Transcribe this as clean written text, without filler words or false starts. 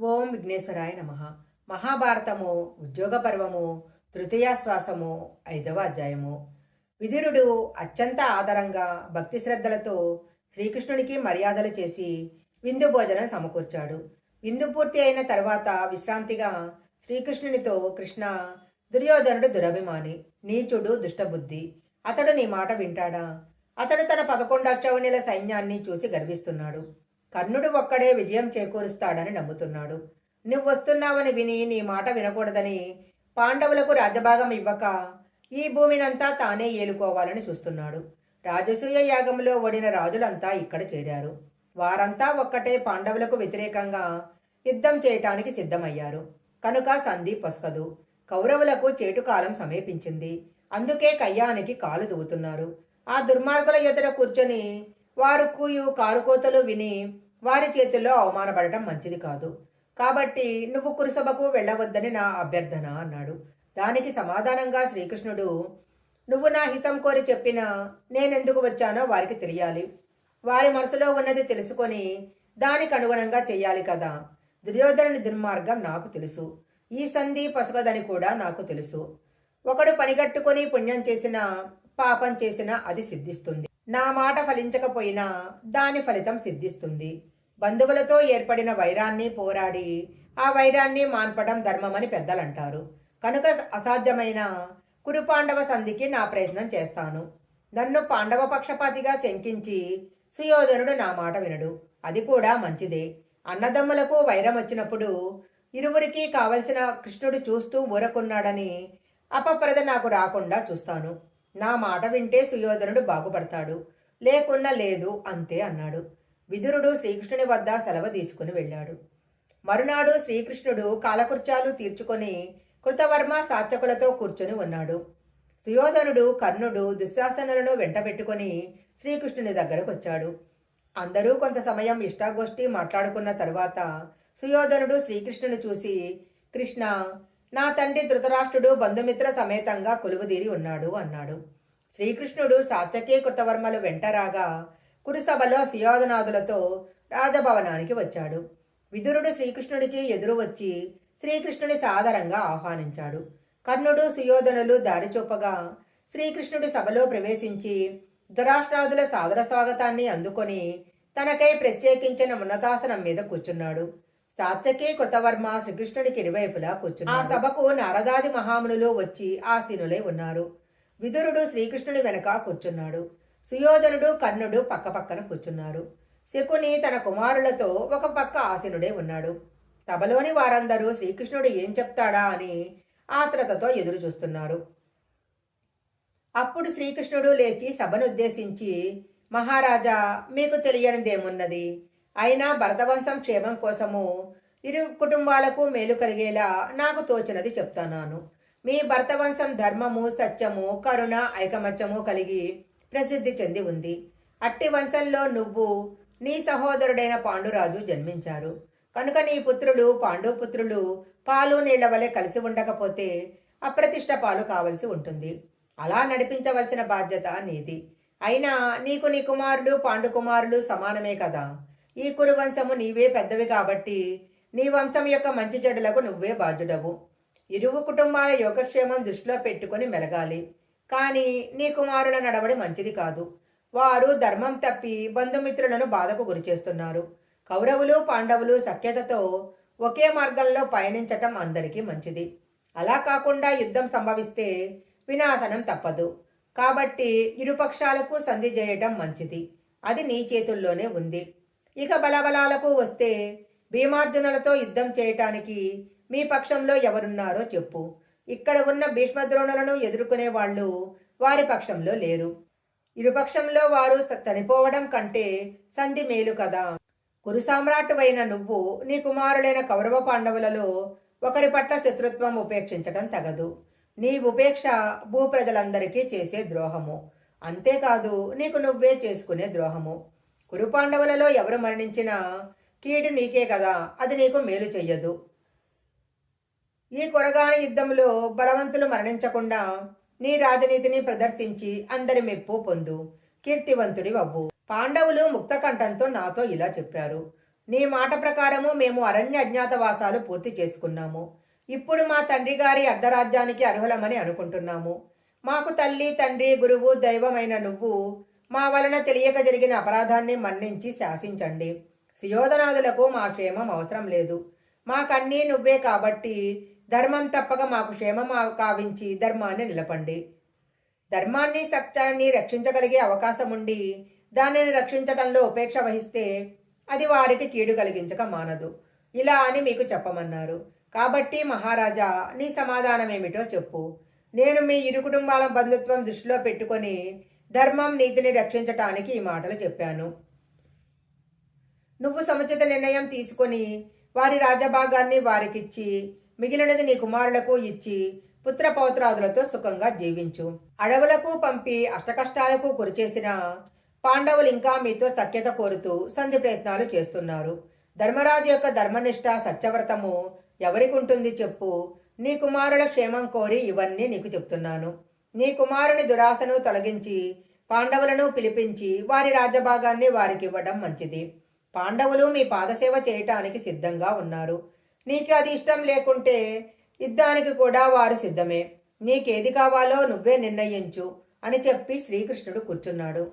ఓం విఘ్నేశ్వరాయ నమః. మహాభారతము ఉద్యోగ పర్వము తృతీయాశ్వాసము 5వ అధ్యాయము. విదురుడు అత్యంత ఆదరంగా భక్తి శ్రద్ధలతో శ్రీకృష్ణునికి మర్యాదలు చేసి విందు భోజనం సమకూర్చాడు. విందు పూర్తి అయిన తర్వాత విశ్రాంతిగా శ్రీకృష్ణునితో, కృష్ణ, దుర్యోధనుడు దురభిమాని, నీచుడు, దుష్టబుద్ధి. అతడు నీ మాట వింటాడా? అతడు తన 11 అక్షౌహిణుల సైన్యాన్ని చూసి గర్విస్తున్నాడు. కర్ణుడు ఒక్కడే విజయం చేకూరుస్తాడని నమ్ముతున్నాడు. నువ్వు వస్తున్నావని విని నీ మాట వినకూడదని పాండవులకు రాజ్యభాగం ఇవ్వక ఈ భూమినంతా తానే ఏలుకోవాలని చూస్తున్నాడు. రాజసూయ యాగంలో ఓడిన రాజులంతా ఇక్కడ చేరారు. వారంతా ఒక్కటే పాండవులకు వ్యతిరేకంగా యుద్ధం చేయటానికి సిద్ధమయ్యారు. కనుక సంధి పొసగదు. కౌరవులకు చేటుకాలం సమీపించింది. అందుకే కయ్యానికి కాలు దువ్వుతున్నారు. ఆ దుర్మార్గుల ఎదుట కూర్చొని వారు కూయు కారుకోతలు విని వారి చేతుల్లో అవమానపడటం మంచిది కాదు. కాబట్టి నువ్వు కురుసభకు వెళ్ళవద్దని నా అభ్యర్థన అన్నాడు. దానికి సమాధానంగా శ్రీకృష్ణుడు, నువ్వు నా హితం కోరి చెప్పినా నేనెందుకు వచ్చానో వారికి తెలియాలి. వారి మనసులో ఉన్నది తెలుసుకొని దానికి అనుగుణంగా చెయ్యాలి కదా. దుర్యోధనుని దుర్మార్గం నాకు తెలుసు. ఈ సంధి పసుగదని కూడా నాకు తెలుసు. ఒకడు పనిగట్టుకొని పుణ్యం చేసినా పాపం చేసినా అది సిద్ధిస్తుంది. నా మాట ఫలించకపోయినా దాని ఫలితం సిద్ధిస్తుంది. బంధువులతో ఏర్పడిన వైరాన్ని పోరాడి ఆ వైరాన్ని మాన్పడం ధర్మమని పెద్దలంటారు. కనుక అసాధ్యమైన కురుపాండవ సంధికి నా ప్రయత్నం చేస్తాను. నన్ను పాండవ పక్షపాతిగా శంకించి సుయోధనుడు నా మాట వినడు. అది కూడా మంచిదే. అన్నదమ్ములకు వైరం వచ్చినప్పుడు ఇరువురికి కావలసిన కృష్ణుడు చూస్తూ ఊరకున్నాడని అపప్రద నాకు రాకుండా చూస్తాను. నా మాట వింటే సుయోధనుడు బాగుపడతాడు, లేకున్నా లేదు అంతే అన్నాడు. విదురుడు శ్రీకృష్ణుని వద్ద సెలవు తీసుకుని వెళ్ళాడు. మరునాడు శ్రీకృష్ణుడు కాలకృత్యాలు తీర్చుకొని కృతవర్మ సాత్యకులతో కూర్చొని ఉన్నాడు. సుయోధనుడు, కర్ణుడు, దుశ్శాసనులను వెంటబెట్టుకొని శ్రీకృష్ణుని దగ్గరకు వచ్చాడు. అందరూ కొంత సమయం ఇష్టాగోష్ఠి మాట్లాడుకున్న తరువాత సుయోధనుడు శ్రీకృష్ణుని చూసి, కృష్ణ, నా తండ్రి ధృతరాష్ట్రుడు బంధుమిత్ర సమేతంగా కొలువుదీరి ఉన్నాడు అన్నాడు. శ్రీకృష్ణుడు సాత్యకి కృతవర్మలు వెంటరాగా కురుసభలో సుయోధనాదులతో రాజభవనానికి వచ్చాడు. విదురుడు శ్రీకృష్ణుడికి ఎదురు వచ్చి శ్రీకృష్ణుని సాదరంగా ఆహ్వానించాడు. కర్ణుడు, సుయోధనులు దారిచూపగా శ్రీకృష్ణుడు సభలో ప్రవేశించి ధృతరాష్ట్రాదుల సాదర స్వాగతాన్ని అందుకొని తనకై ప్రత్యేకించిన ఉన్నతాసనం మీద కూర్చున్నాడు. సాత్యకి కృతవర్మ శ్రీకృష్ణుడికి ఇరువైపులా కూర్చున్నారు. ఆ సభకు నారదాది మహామునులు వచ్చి ఆసీనులై ఉన్నారు. విదురుడు శ్రీకృష్ణుడి వెనక కూర్చున్నాడు. సుయోధనుడు, కర్ణుడు పక్కపక్కన కూర్చున్నారు. శకుని తన కుమారులతో ఒక పక్క ఆసీనుడే ఉన్నాడు. సభలోని వారందరూ శ్రీకృష్ణుడు ఏం చెప్తాడా అని ఆత్రతతో ఎదురు చూస్తున్నారు. అప్పుడు శ్రీకృష్ణుడు లేచి సభనుద్దేశించి, మహారాజా, మీకు తెలియనిదేమున్నది? అయినా భరతవంశం క్షేమం కోసము ఇరు కుటుంబాలకు మేలు కలిగేలా నాకు తోచినది చెప్తాను. మీ భరతవంశం ధర్మము, సత్యము, కరుణ, ఐకమత్యము కలిగి ప్రసిద్ధి చెంది ఉంది. అట్టి వంశంలో నువ్వు, నీ సహోదరుడైన పాండురాజు జన్మించారు. కనుక నీ పుత్రులు, పాండుపుత్రులు పాలు నీళ్ల వలె కలిసి ఉండకపోతే అప్రతిష్ట పాలు కావలసి ఉంటుంది. అలా నడిపించవలసిన బాధ్యత నీది. అయినా నీకు నీ కుమారుడు, పాండుకుమారులు సమానమే కదా. ఈ కురువంశము నీవే పెద్దవి కాబట్టి నీ వంశం యొక్క మంచి చెడులకు నువ్వే బాధ్యుడవు. ఇరువు కుటుంబాల యోగక్షేమం దృష్టిలో పెట్టుకుని మెలగాలి. కానీ నీ కుమారుల నడవడి మంచిది కాదు. వారు ధర్మం తప్పి బంధుమిత్రులను బాధకు గురిచేస్తున్నారు. కౌరవులు, పాండవులు సఖ్యతతో ఒకే మార్గంలో పయనించటం అందరికీ మంచిది. అలా కాకుండా యుద్ధం సంభవిస్తే వినాశనం తప్పదు. కాబట్టి ఇరుపక్షాలకు సంధి చేయటం మంచిది. అది నీ చేతుల్లోనే ఉంది. ఇక బలబలాలకు వస్తే భీమార్జునులతో యుద్ధం చేయటానికి మీ పక్షంలో ఎవరున్నారో చెప్పు. ఇక్కడ ఉన్న భీష్మద్రోణులను ఎదుర్కొనే వాళ్ళు వారి పక్షంలో లేరు. ఇరుపక్షంలో వారు చనిపోవడం కంటే సంధి మేలు కదా. కురు సామ్రాట్టువైన నువ్వు నీ కుమారులైన కౌరవ పాండవులలో ఒకరి పట్ల శత్రుత్వం ఉపేక్షించటం తగదు. నీ ఉపేక్ష భూప్రజలందరికీ చేసే ద్రోహము. అంతేకాదు, నీకు నువ్వే చేసుకునే ద్రోహము. కురుపాండవులలో ఎవరు మరణించినా కీడు నీకే కదా, అది నీకు మేలు చెయ్యదు. ఈ కొరగాని యుద్ధంలో బలవంతులు మరణించకుండా నీ రాజనీతిని ప్రదర్శించి అందరి మెప్పు పొందు, కీర్తివంతుడి అవ్వు. పాండవులు ముక్తకంఠంతో నాతో ఇలా చెప్పారు. నీ మాట ప్రకారము మేము అరణ్య అజ్ఞాతవాసాలు పూర్తి చేసుకున్నాము. ఇప్పుడు మా తండ్రి గారి అర్ధరాజ్యానికి అర్హులమని అనుకుంటున్నాము. మాకు తల్లి, తండ్రి, గురువు, దైవమైన నువ్వు మా వలన తెలియక జరిగిన అపరాధాన్ని మన్నించి శాసించండి. సుయోధనాదులకు మా క్షేమం అవసరం లేదు. మాకన్నీ నువ్వే కాబట్టి ధర్మం తప్పక మాకు క్షేమం కావించి ధర్మాన్ని నిలపండి. ధర్మాన్ని, సత్యాన్ని రక్షించగలిగే అవకాశం ఉండి దానిని రక్షించటంలో ఉపేక్ష వహిస్తే అది వారికి కీడు కలిగించక మానదు. ఇలా అని మీకు చెప్పమన్నారు. కాబట్టి మహారాజా, నీ సమాధానం ఏమిటో చెప్పు. నేను మీ ఇరు కుటుంబాల బంధుత్వం దృష్టిలో పెట్టుకొని ధర్మం, నీతిని రక్షించటానికి ఈ మాటలు చెప్పాను. నువ్వు సముచిత నిర్ణయం తీసుకొని వారి రాజభాగాన్ని వారికిచ్చి మిగిలినది నీ కుమారులకు ఇచ్చి పుత్రపౌత్రాదులతో సుఖంగా జీవించు. అడవులకు పంపి అష్టకష్టాలకు గురిచేసిన పాండవులు ఇంకా మీతో సఖ్యత కోరుతూ సంధి ప్రయత్నాలు చేస్తున్నారు. ధర్మరాజు యొక్క ధర్మనిష్ట, సత్యవ్రతము ఎవరికి ఉంటుంది చెప్పు. నీ కుమారుల క్షేమం కోరి ఇవన్నీ నీకు చెప్తున్నాను. నీ కుమారుని దురాశను తొలగించి పాండవులను పిలిపించి వారి రాజభాగాన్ని వారికి ఇవ్వడం మంచిది. పాండవులు మీ పాదసేవ చేయటానికి సిద్ధంగా ఉన్నారు. నీకు అది ఇష్టం లేకుంటే యుద్ధానికి కూడా వారు సిద్ధమే. నీకేది కావాలో నువ్వే నిర్ణయించు అని చెప్పి శ్రీకృష్ణుడు కూర్చున్నాడు.